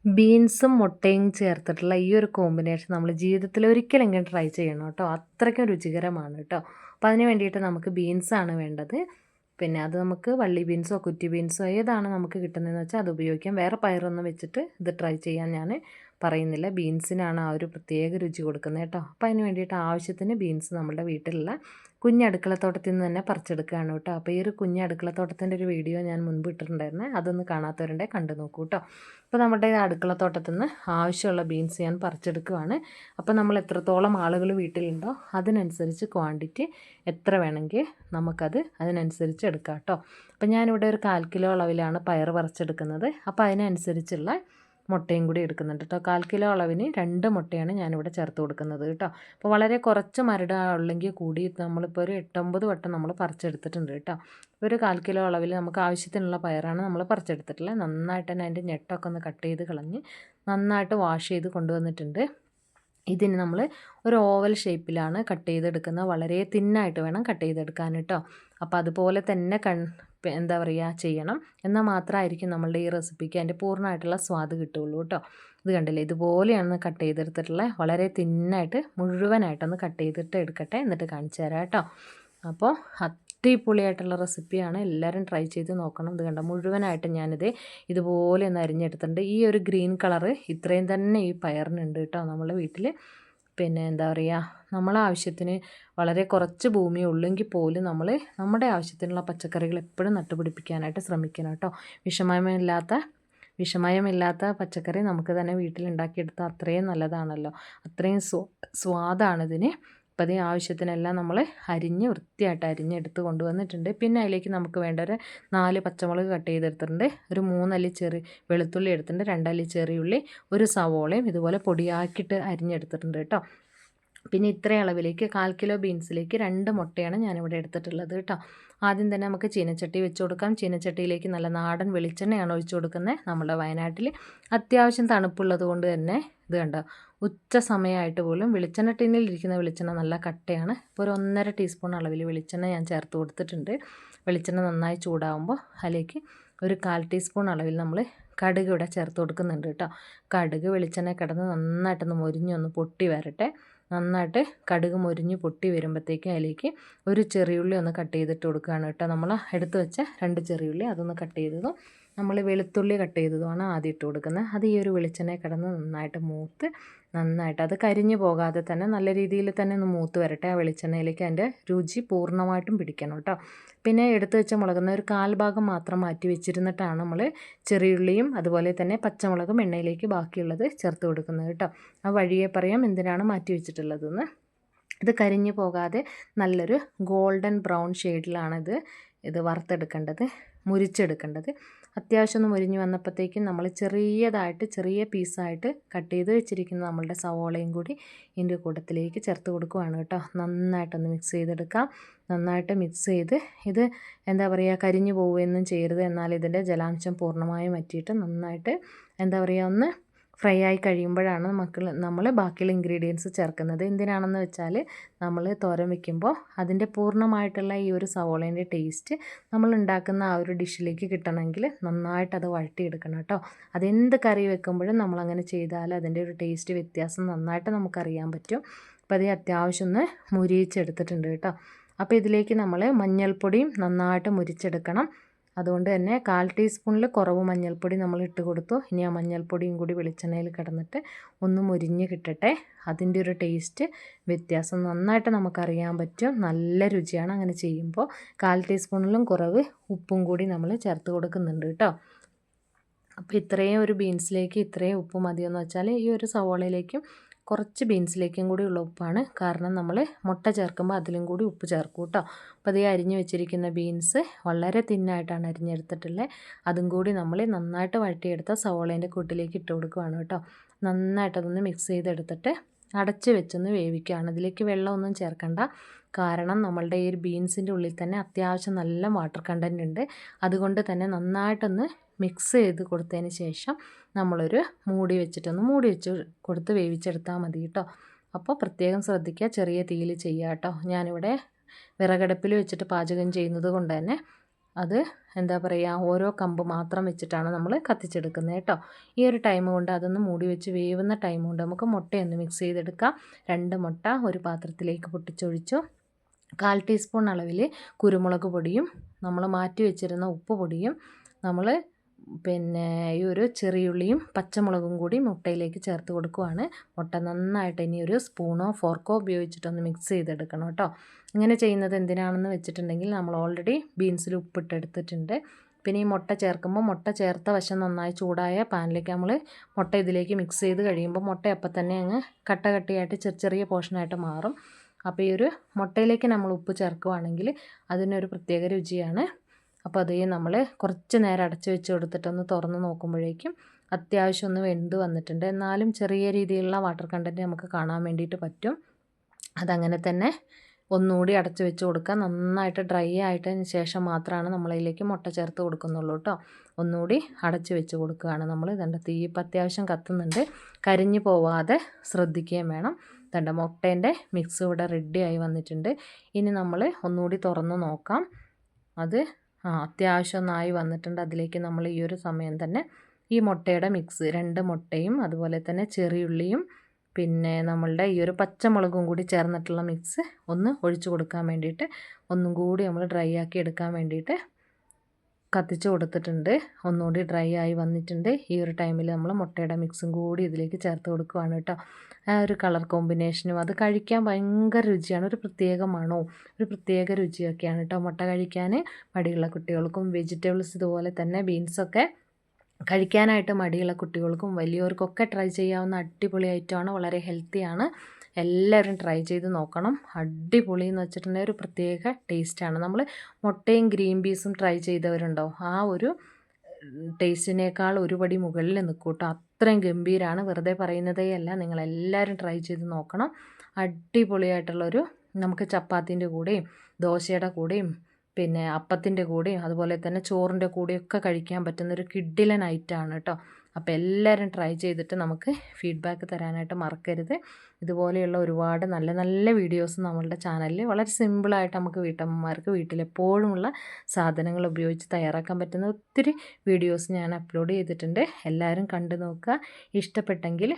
ബീൻസും മുട്ടയും ചേർത്തിട്ടുള്ള ഈ ഒരു കോമ്പിനേഷൻ നമ്മൾ ജീവിതത്തിൽ ഒരിക്കലെങ്കിലും ട്രൈ ചെയ്യണം കേട്ടോ. അത്രയ്ക്കും രുചികരമാണ് കേട്ടോ. അപ്പോൾ അതിന് വേണ്ടിയിട്ട് നമുക്ക് ബീൻസാണ് വേണ്ടത്. പിന്നെ അത് നമുക്ക് വള്ളി ബീൻസോ കുറ്റി ബീൻസോ ഏതാണ് നമുക്ക് കിട്ടുന്നതെന്ന് വെച്ചാൽ അത് ഉപയോഗിക്കാം. വേറെ പയറൊന്നും വെച്ചിട്ട് ഇത് ട്രൈ ചെയ്യാൻ ഞാൻ പറയുന്നില്ല. ബീൻസിനാണ് ആ ഒരു പ്രത്യേക രുചി കൊടുക്കുന്നത് കേട്ടോ. അപ്പോൾ അതിന് വേണ്ടിയിട്ട് ആവശ്യത്തിന് ബീൻസ് നമ്മുടെ വീട്ടിലുള്ള കുഞ്ഞടുക്കളത്തോട്ടത്തിൽ നിന്ന് തന്നെ പറിച്ചെടുക്കുകയാണ് കേട്ടോ. അപ്പോൾ ഈ ഒരു കുഞ്ഞടുക്കളത്തോട്ടത്തിൻ്റെ ഒരു വീഡിയോ ഞാൻ മുൻപ് ഇട്ടിട്ടുണ്ടായിരുന്നേ, അതൊന്ന് കാണാത്തവരുണ്ടെങ്കിൽ കണ്ടു നോക്കൂ കേട്ടോ. അപ്പോൾ നമ്മുടെ അടുക്കളത്തോട്ടത്തിൽ നിന്ന് ആവശ്യമുള്ള ബീൻസ് ഞാൻ പറിച്ചെടുക്കുകയാണ്. അപ്പോൾ നമ്മൾ എത്രത്തോളം ആളുകൾ വീട്ടിലുണ്ടോ അതിനനുസരിച്ച് ക്വാണ്ടിറ്റി എത്ര വേണമെങ്കിൽ നമുക്കത് അതിനനുസരിച്ച് എടുക്കാം കേട്ടോ. അപ്പോൾ ഞാനിവിടെ ഒരു 1/4 കിലോ അളവിലാണ് പയർ പറിച്ചെടുക്കുന്നത്. അപ്പോൾ അതിനനുസരിച്ചുള്ള മുട്ടയും കൂടി എടുക്കുന്നുണ്ട് കേട്ടോ. 1/4 കിലോ അളവിന് 2 മുട്ടയാണ് ഞാനിവിടെ ചേർത്ത് കൊടുക്കുന്നത് കേട്ടോ. അപ്പോൾ വളരെ കുറച്ച് മരട് ഉള്ളെങ്കിൽ കൂടി നമ്മളിപ്പോൾ ഒരു 8-9 വട്ടം നമ്മൾ പറിച്ചെടുത്തിട്ടുണ്ട് കേട്ടോ. ഒരു 1/4 കിലോ അളവിൽ നമുക്ക് ആവശ്യത്തിനുള്ള പയറാണ് നമ്മൾ പറിച്ചെടുത്തിട്ടുള്ളത്. നന്നായിട്ട് തന്നെ അതിൻ്റെ ഞെട്ടൊക്കെ ഒന്ന് കട്ട് ചെയ്ത് കളഞ്ഞ് നന്നായിട്ട് വാഷ് ചെയ്ത് കൊണ്ടുവന്നിട്ടുണ്ട്. ഇതിന് നമ്മൾ ഒരു ഓവൽ ഷേപ്പിലാണ് കട്ട് ചെയ്തെടുക്കുന്നത്. വളരെ തിന്നായിട്ട് വേണം കട്ട് ചെയ്തെടുക്കാൻ കേട്ടോ. അപ്പോൾ അതുപോലെ തന്നെ എന്താ പറയുക ചെയ്യണം. എന്നാൽ മാത്രമായിരിക്കും നമ്മളുടെ ഈ റെസിപ്പിക്ക് അതിൻ്റെ പൂർണ്ണമായിട്ടുള്ള സ്വാദ് കിട്ടുകയുള്ളൂ കേട്ടോ. ഇത് കണ്ടില്ലേ, ഇതുപോലെയാണ് കട്ട് ചെയ്തെടുത്തിട്ടുള്ളത്. വളരെ തിന്നായിട്ട് മുഴുവനായിട്ടൊന്ന് കട്ട് ചെയ്തിട്ട് എടുക്കട്ടെ, എന്നിട്ട് കാണിച്ചു തരാം കേട്ടോ. അപ്പോൾ അടിപൊളിയായിട്ടുള്ള റെസിപ്പിയാണ്, എല്ലാവരും ട്രൈ ചെയ്ത് നോക്കണം. ഇത് കണ്ടോ, മുഴുവനായിട്ട് ഞാനിത് ഇതുപോലെ ഒന്ന് അരിഞ്ഞെടുത്തിട്ടുണ്ട്. ഈ ഒരു ഗ്രീൻ കളറ് ഇത്രയും തന്നെ ഈ പയറിനുണ്ട് കേട്ടോ നമ്മുടെ വീട്ടിൽ. പിന്നെ എന്താ പറയുക, നമ്മളെ ആവശ്യത്തിന് വളരെ കുറച്ച് ഭൂമി ഉള്ളെങ്കിൽ പോലും നമ്മൾ നമ്മുടെ ആവശ്യത്തിനുള്ള പച്ചക്കറികൾ എപ്പോഴും നട്ടുപിടിപ്പിക്കാനായിട്ട് ശ്രമിക്കണം കേട്ടോ. വിഷമയമില്ലാത്ത പച്ചക്കറി നമുക്ക് തന്നെ വീട്ടിലുണ്ടാക്കിയെടുത്താൽ അത്രയും നല്ലതാണല്ലോ, അത്രയും സ്വാദാണിതിന്. അപ്പോൾ അതിന് ആവശ്യത്തിനെല്ലാം നമ്മൾ അരിഞ്ഞ് വൃത്തിയായിട്ട് അരിഞ്ഞെടുത്ത് കൊണ്ടുവന്നിട്ടുണ്ട്. പിന്നെ അതിലേക്ക് നമുക്ക് വേണ്ട ഒരു 4 പച്ചമുളക് കട്ട് ചെയ്തെടുത്തിട്ടുണ്ട്, ഒരു 3 അല്ലി വെളുത്തുള്ളി എടുത്തിട്ടുണ്ട്, 2 അല്ലി ചെറിയുള്ളി, ഒരു സവോളയും ഇതുപോലെ പൊടിയാക്കിയിട്ട് അരിഞ്ഞെടുത്തിട്ടുണ്ട് കേട്ടോ. പിന്നെ ഇത്രയും അളവിലേക്ക് 1/4 കിലോ ബീൻസിലേക്ക് 2 മുട്ടയാണ് ഞാനിവിടെ എടുത്തിട്ടുള്ളത് കേട്ടോ. ആദ്യം തന്നെ നമുക്ക് ചീനച്ചട്ടി വെച്ച് കൊടുക്കാം. ചീനച്ചട്ടിയിലേക്ക് നല്ല നാടൻ വെളിച്ചെണ്ണയാണ് ഒഴിച്ചു കൊടുക്കുന്നത്. നമ്മുടെ വയനാട്ടിൽ അത്യാവശ്യം തണുപ്പുള്ളത് കൊണ്ട് തന്നെ ഇത് കണ്ടോ, ഉച്ച സമയമായിട്ട് പോലും വെളിച്ചെണ്ണ ടിന്നിലിരിക്കുന്ന വെളിച്ചെണ്ണ നല്ല കട്ടയാണ്. ഇപ്പോൾ ഒരു 1.5 ടീസ്പൂൺ അളവിൽ വെളിച്ചെണ്ണ ഞാൻ ചേർത്ത് കൊടുത്തിട്ടുണ്ട്. വെളിച്ചെണ്ണ നന്നായി ചൂടാകുമ്പോൾ അതിലേക്ക് ഒരു 1/4 ടീസ്പൂൺ അളവിൽ നമ്മൾ കടുക് ഇവിടെ ചേർത്ത് കൊടുക്കുന്നുണ്ട് കേട്ടോ. കടുക് വെളിച്ചെണ്ണ കിടന്ന് നന്നായിട്ടൊന്ന് മൊരിഞ്ഞൊന്ന് പൊട്ടി വരട്ടെ. നന്നായിട്ട് കടുക് മൊരിഞ്ഞ് പൊട്ടി വരുമ്പോഴത്തേക്കും അതിലേക്ക് ഒരു ചെറിയുള്ളി ഒന്ന് കട്ട് ചെയ്തിട്ട് കൊടുക്കുകയാണ് കേട്ടോ. നമ്മൾ എടുത്ത് വെച്ച 2 ചെറിയുള്ളി അതൊന്ന് കട്ട് ചെയ്തതും നമ്മൾ വെളുത്തുള്ളി കട്ട് ചെയ്തതുമാണ് ആദ്യം ഇട്ട് കൊടുക്കുന്നത്. അത് ഈ ഒരു വെളിച്ചെണ്ണയിൽ കിടന്ന് നന്നായിട്ട് മൂത്ത് നന്നായിട്ട് അത് കരിഞ്ഞു പോകാതെ തന്നെ നല്ല രീതിയിൽ തന്നെ ഒന്ന് മൂത്ത് വരട്ടെ. ആ വെളിച്ചെണ്ണയിലേക്ക് അതിൻ്റെ രുചി പൂർണ്ണമായിട്ടും പിടിക്കണം കേട്ടോ. പിന്നെ എടുത്ത് വെച്ച മുളകുന്ന ഒരു 1/4 ഭാഗം മാത്രം മാറ്റി വെച്ചിരുന്നിട്ടാണ് നമ്മൾ ചെറിയുള്ളിയും അതുപോലെ തന്നെ പച്ചമുളകും എണ്ണയിലേക്ക് ബാക്കിയുള്ളത് ചേർത്ത് കൊടുക്കുന്നത് കേട്ടോ. ആ വഴിയെ പറയാം എന്തിനാണ് മാറ്റി വെച്ചിട്ടുള്ളതെന്ന്. ഇത് കരിഞ്ഞു പോകാതെ നല്ലൊരു ഗോൾഡൻ ബ്രൗൺ ഷെയ്ഡിലാണിത് വറുത്തെടുക്കേണ്ടത്, മുരിച്ചെടുക്കേണ്ടത്. അത്യാവശ്യം ഒന്ന് മുരിഞ്ഞ് വന്നപ്പോഴത്തേക്കും നമ്മൾ ചെറിയ പീസായിട്ട് കട്ട് ചെയ്ത് വെച്ചിരിക്കുന്ന നമ്മളുടെ സവോളയും കൂടി ഇതിൻ്റെ കൂട്ടത്തിലേക്ക് ചേർത്ത് കൊടുക്കുകയാണ് കേട്ടോ. നന്നായിട്ടൊന്ന് മിക്സ് ചെയ്തെടുക്കാം. നന്നായിട്ട് മിക്സ് ചെയ്ത് ഇത് എന്താ പറയുക, കരിഞ്ഞു പോവുകയൊന്നും ചെയ്യരുത്. എന്നാൽ ഇതിൻ്റെ ജലാംശം പൂർണ്ണമായും വറ്റിയിട്ട് നന്നായിട്ട് എന്താ പറയുക ഒന്ന് ഫ്രൈ ആയി കഴിയുമ്പോഴാണ് നമ്മൾ ബാക്കിയുള്ള ഇൻഗ്രീഡിയൻസ് ചേർക്കുന്നത്. എന്തിനാണെന്ന് വെച്ചാൽ നമ്മൾ തോരൻ വയ്ക്കുമ്പോൾ അതിൻ്റെ പൂർണ്ണമായിട്ടുള്ള ഈ ഒരു സവോളേൻ്റെ ടേസ്റ്റ് നമ്മൾ ഉണ്ടാക്കുന്ന ആ ഒരു ഡിഷിലേക്ക് കിട്ടണമെങ്കിൽ നന്നായിട്ട് അത് വഴറ്റിയെടുക്കണം കേട്ടോ. അതെന്ത് കറി വെക്കുമ്പോഴും നമ്മളങ്ങനെ ചെയ്താൽ അതിൻ്റെ ഒരു ടേസ്റ്റ് വ്യത്യാസം നന്നായിട്ട് നമുക്കറിയാൻ പറ്റും. അപ്പോൾ അത് അത്യാവശ്യം ഒന്ന് മുരിച്ചെടുത്തിട്ടുണ്ട് കേട്ടോ. അപ്പോൾ ഇതിലേക്ക് നമ്മൾ മഞ്ഞൾപ്പൊടിയും നന്നായിട്ട് മുരിച്ചെടുക്കണം. അതുകൊണ്ട് തന്നെ 1/4 ടീസ്പൂണിൽ കുറവ് മഞ്ഞൾപ്പൊടി നമ്മൾ ഇട്ട് കൊടുത്തു. ഇനി ആ മഞ്ഞൾപ്പൊടിയും കൂടി വെളിച്ചെണ്ണയിൽ കിടന്നിട്ട് ഒന്ന് മുരിഞ്ഞ് കിട്ടട്ടെ. അതിൻ്റെ ഒരു ടേസ്റ്റ് വ്യത്യാസം നന്നായിട്ട് നമുക്കറിയാൻ പറ്റും. നല്ല രുചിയാണ് അങ്ങനെ ചെയ്യുമ്പോൾ. 1/4 ടീസ്പൂണിലും കുറവ് ഉപ്പും കൂടി നമ്മൾ ചേർത്ത് കൊടുക്കുന്നുണ്ട് കേട്ടോ. അപ്പോൾ ഇത്രയും ഒരു ബീൻസിലേക്ക് ഇത്രയും ഉപ്പ് മതിയെന്ന് വെച്ചാൽ ഈ ഒരു സവോളയിലേക്കും കുറച്ച് ബീൻസിലേക്കും കൂടി ഉള്ള ഉപ്പാണ്. കാരണം നമ്മൾ മുട്ട ചേർക്കുമ്പോൾ അതിലും കൂടി ഉപ്പ് ചേർക്കും കേട്ടോ. അപ്പോൾ അത് അരിഞ്ഞു വെച്ചിരിക്കുന്ന ബീൻസ് വളരെ തിന്നായിട്ടാണ് അരിഞ്ഞെടുത്തിട്ടുള്ളത്. അതും കൂടി നമ്മൾ നന്നായിട്ട് വഴറ്റിയെടുത്ത സവോളേൻ്റെ കൂട്ടിലേക്ക് ഇട്ട് കൊടുക്കുകയാണ് കേട്ടോ. നന്നായിട്ടതൊന്ന് മിക്സ് ചെയ്തെടുത്തിട്ട് അടച്ച് വെച്ചൊന്ന് വേവിക്കുകയാണ്. ഇതിലേക്ക് വെള്ളമൊന്നും ചേർക്കണ്ട. കാരണം നമ്മളുടെ ഈ ഒരു ബീൻസിൻ്റെ ഉള്ളിൽ തന്നെ അത്യാവശ്യം നല്ല വാട്ടർ കണ്ടൻറ്റ് ഉണ്ട്. അതുകൊണ്ട് തന്നെ നന്നായിട്ടൊന്ന് മിക്സ് ചെയ്ത് കൊടുത്തതിന് ശേഷം നമ്മളൊരു മൂടി വെച്ച് കൊടുത്ത് വേവിച്ചെടുത്താൽ മതി കേട്ടോ. അപ്പോൾ പ്രത്യേകം ശ്രദ്ധിക്കുക, ചെറിയ തീയിൽ ചെയ്യുക കേട്ടോ. ഞാനിവിടെ വിറകടുപ്പിൽ വെച്ചിട്ട് പാചകം ചെയ്യുന്നത് കൊണ്ട് തന്നെ അത് എന്താ പറയുക ഓരോ കമ്പ് മാത്രം വെച്ചിട്ടാണ് നമ്മൾ കത്തിച്ചെടുക്കുന്നത് കേട്ടോ. ഈ ഒരു ടൈം കൊണ്ട് അതൊന്ന് മൂടി വെച്ച് വേവുന്ന ടൈം കൊണ്ട് നമുക്ക് മുട്ടയൊന്ന് മിക്സ് ചെയ്തെടുക്കാം. 2 മുട്ട ഒരു പാത്രത്തിലേക്ക് പൊട്ടിച്ചൊഴിച്ചു. 1/4 ടീസ്പൂൺ അളവിൽ കുരുമുളക് പൊടിയും നമ്മൾ മാറ്റി വെച്ചിരുന്ന ഉപ്പ് പൊടിയും നമ്മൾ ഈ ഒരു ചെറിയുള്ളിയും പച്ചമുളകും കൂടി മുട്ടയിലേക്ക് ചേർത്ത് കൊടുക്കുവാണ്. മുട്ട നന്നായിട്ട് ഇനി ഒരു സ്പൂണോ ഫോർക്കോ ഉപയോഗിച്ചിട്ടൊന്ന് മിക്സ് ചെയ്തെടുക്കണം കേട്ടോ. ഇങ്ങനെ ചെയ്യുന്നത് എന്തിനാണെന്ന് വെച്ചിട്ടുണ്ടെങ്കിൽ നമ്മൾ ഓൾറെഡി ബീൻസിൽ ഉപ്പിട്ടെടുത്തിട്ടുണ്ട്. പിന്നെ ഈ മുട്ട ചേർക്കുമ്പോൾ മുട്ട ചേർത്ത വശം നന്നായി ചൂടായ പാനിലേക്ക് നമ്മൾ മുട്ട ഇതിലേക്ക് മിക്സ് ചെയ്ത് കഴിയുമ്പോൾ മുട്ട അപ്പം തന്നെ അങ്ങ് കട്ടയായിട്ട് ചെറിയ പോർഷനായിട്ട് മാറും. അപ്പോൾ ഈ ഒരു മുട്ടയിലേക്ക് നമ്മൾ ഉപ്പ് ചേർക്കുവാണെങ്കിൽ അതിനൊരു പ്രത്യേക രുചിയാണ്. അപ്പോൾ അതേ നമ്മൾ കുറച്ച് നേരം അടച്ചു വെച്ച് കൊടുത്തിട്ടൊന്ന് തുറന്ന് നോക്കുമ്പോഴേക്കും അത്യാവശ്യം ഒന്ന് വെന്ത് വന്നിട്ടുണ്ട്. എന്നാലും ചെറിയ രീതിയിലുള്ള വാട്ടർ കണ്ടൻറ്റ് നമുക്ക് കാണാൻ വേണ്ടിയിട്ട് പറ്റും. അതങ്ങനെ തന്നെ ഒന്നുകൂടി അടച്ചു വെച്ച് കൊടുക്കുക. നന്നായിട്ട് ഡ്രൈ ആയിട്ടതിന് ശേഷം മാത്രമാണ് നമ്മളതിലേക്ക് മുട്ട ചേർത്ത് കൊടുക്കുന്നുള്ളൂ കേട്ടോ. ഒന്നുകൂടി അടച്ചു വെച്ച് കൊടുക്കുകയാണ് നമ്മൾ. ഇതുണ്ട് തീ ഇപ്പം അത്യാവശ്യം കത്തുന്നുണ്ട്. കരിഞ്ഞു പോവാതെ ശ്രദ്ധിക്കുകയും വേണം. ഇതുണ്ട് മുട്ടേൻ്റെ മിക്സ് ഇവിടെ റെഡിയായി വന്നിട്ടുണ്ട്. ഇനി നമ്മൾ ഒന്നുകൂടി തുറന്ന് നോക്കാം. അത് അത്യാവശ്യം ഒന്നായി വന്നിട്ടുണ്ട്. അതിലേക്ക് നമ്മൾ ഈ ഒരു സമയം തന്നെ ഈ മുട്ടയുടെ മിക്സ് 2 മുട്ടയും അതുപോലെ തന്നെ ചെറിയുള്ളിയും പിന്നെ നമ്മളുടെ ഈ ഒരു പച്ചമുളകും കൂടി ചേർന്നിട്ടുള്ള മിക്സ് ഒന്ന് ഒഴിച്ചു കൊടുക്കാൻ വേണ്ടിയിട്ട് ഒന്നും കൂടി നമ്മൾ ഡ്രൈ ആക്കി എടുക്കാൻ വേണ്ടിയിട്ട് കത്തിച്ച് കൊടുത്തിട്ടുണ്ട്. ഒന്നുകൂടി ഡ്രൈ ആയി വന്നിട്ടുണ്ട്. ഈ ഒരു ടൈമിൽ നമ്മൾ മുട്ടയുടെ മിക്സും കൂടി ഇതിലേക്ക് ചേർത്ത് കൊടുക്കുകയാണ് കേട്ടോ. ആ ഒരു കളർ കോമ്പിനേഷനും അത് കഴിക്കാൻ ഭയങ്കര രുചിയാണ്. ഒരു പ്രത്യേക മണവും ഒരു പ്രത്യേക രുചിയൊക്കെയാണ് കേട്ടോ. മുട്ട കഴിക്കാൻ മടിയുള്ള കുട്ടികൾക്കും വെജിറ്റബിൾസ് ഇതുപോലെ തന്നെ ബീൻസൊക്കെ കഴിക്കാനായിട്ട് മടിയുള്ള കുട്ടികൾക്കും വലിയവർക്കൊക്കെ ട്രൈ ചെയ്യാവുന്ന അടിപൊളി ഐറ്റമാണ്. വളരെ ഹെൽത്തിയാണ്. എല്ലാവരും ട്രൈ ചെയ്ത് നോക്കണം. അടിപൊളി എന്ന് വെച്ചിട്ടുണ്ടെങ്കിൽ ഒരു പ്രത്യേക ടേസ്റ്റാണ്. നമ്മൾ മുട്ടയും ഗ്രീൻ പീസും ട്രൈ ചെയ്തവരുണ്ടോ? ആ ഒരു ടേസ്റ്റിനേക്കാൾ ഒരു പടി മുകളിൽ നിൽക്കും കേട്ടോ. അത്രയും ഗംഭീരമാണ്. വെറുതെ പറയുന്നതേ അല്ല. നിങ്ങളെല്ലാവരും ട്രൈ ചെയ്ത് നോക്കണം. അടിപൊളിയായിട്ടുള്ളൊരു നമുക്ക് ചപ്പാത്തിൻ്റെ കൂടെയും ദോശയുടെ കൂടെയും പിന്നെ അപ്പത്തിൻ്റെ കൂടെയും അതുപോലെ തന്നെ ചോറിൻ്റെ കൂടെയൊക്കെ കഴിക്കാൻ പറ്റുന്നൊരു കിഡിലൻ ഐറ്റമാണ് കേട്ടോ. അപ്പോൾ എല്ലാവരും ട്രൈ ചെയ്തിട്ട് നമുക്ക് ഫീഡ്ബാക്ക് തരാനായിട്ട് മറക്കരുത്. ഇതുപോലെയുള്ള ഒരുപാട് നല്ല നല്ല വീഡിയോസ് നമ്മളുടെ ചാനലിൽ വളരെ സിമ്പിളായിട്ട് നമുക്ക് വീട്ടമ്മമാർക്ക് വീട്ടിലെപ്പോഴുമുള്ള സാധനങ്ങൾ ഉപയോഗിച്ച് തയ്യാറാക്കാൻ പറ്റുന്ന ഒത്തിരി വീഡിയോസ് ഞാൻ അപ്ലോഡ് ചെയ്തിട്ടുണ്ട്. എല്ലാവരും കണ്ടു നോക്കുക. ഇഷ്ടപ്പെട്ടെങ്കിൽ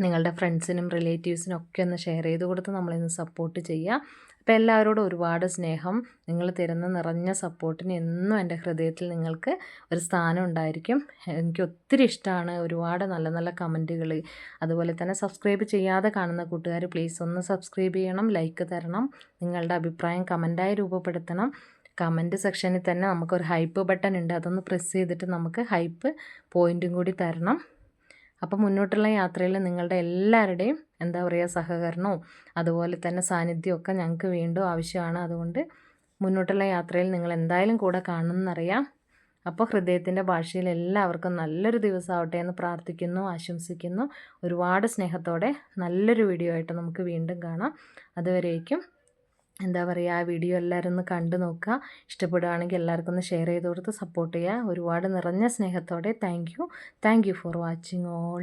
നിങ്ങളുടെ ഫ്രണ്ട്സിനും റിലേറ്റീവ്സിനും ഒക്കെ ഒന്ന് ഷെയർ ചെയ്ത് കൊടുത്ത് നമ്മളിന്ന് സപ്പോർട്ട് ചെയ്യുക. അപ്പോൾ എല്ലാവരോടും ഒരുപാട് സ്നേഹം. നിങ്ങൾ തരുന്ന നിറഞ്ഞ സപ്പോർട്ടിന് എന്നും എൻ്റെ ഹൃദയത്തിൽ നിങ്ങൾക്ക് ഒരു സ്ഥാനം ഉണ്ടായിരിക്കും. എനിക്ക് ഒത്തിരി ഇഷ്ടമാണ്. ഒരുപാട് നല്ല നല്ല കമൻറ്റുകൾ, അതുപോലെ തന്നെ സബ്സ്ക്രൈബ് ചെയ്യാതെ കാണുന്ന കൂട്ടുകാർ പ്ലീസ് ഒന്ന് സബ്സ്ക്രൈബ് ചെയ്യണം, ലൈക്ക് തരണം, നിങ്ങളുടെ അഭിപ്രായം കമൻറ്റായി രൂപപ്പെടുത്തണം. കമൻറ്റ് സെക്ഷനിൽ തന്നെ നമുക്കൊരു ഹൈപ്പ് ബട്ടൺ ഉണ്ട്. അതൊന്ന് പ്രസ് ചെയ്തിട്ട് നമുക്ക് ഹൈപ്പ് പോയിൻറ്റും കൂടി തരണം. അപ്പോൾ മുന്നോട്ടുള്ള യാത്രയിൽ നിങ്ങളുടെ എല്ലാവരുടെയും എന്താ പറയുക സഹകരണവും അതുപോലെ തന്നെ സാന്നിധ്യമൊക്കെ ഞങ്ങൾക്ക് വീണ്ടും ആവശ്യമാണ്. അതുകൊണ്ട് മുന്നോട്ടുള്ള യാത്രയിൽ നിങ്ങൾ എന്തായാലും കൂടെ കാണുമെന്നറിയാം. അപ്പോൾ ഹൃദയത്തിൻ്റെ ഭാഷയിൽ എല്ലാവർക്കും നല്ലൊരു ദിവസമാവട്ടെ എന്ന് പ്രാർത്ഥിക്കുന്നു, ആശംസിക്കുന്നു. ഒരുപാട് സ്നേഹത്തോടെ നല്ലൊരു വീഡിയോ ആയിട്ട് നമുക്ക് വീണ്ടും കാണാം. അതുവരേക്കും എന്താ പറയുക, ആ വീഡിയോ എല്ലാവരും ഒന്ന് കണ്ടു നോക്കുക. ഇഷ്ടപ്പെടുകയാണെങ്കിൽ എല്ലാവർക്കും ഒന്ന് ഷെയർ ചെയ്ത് കൊടുത്ത് സപ്പോർട്ട് ചെയ്യുക. ഒരുപാട് നിറഞ്ഞ സ്നേഹത്തോടെ thank you for watching all.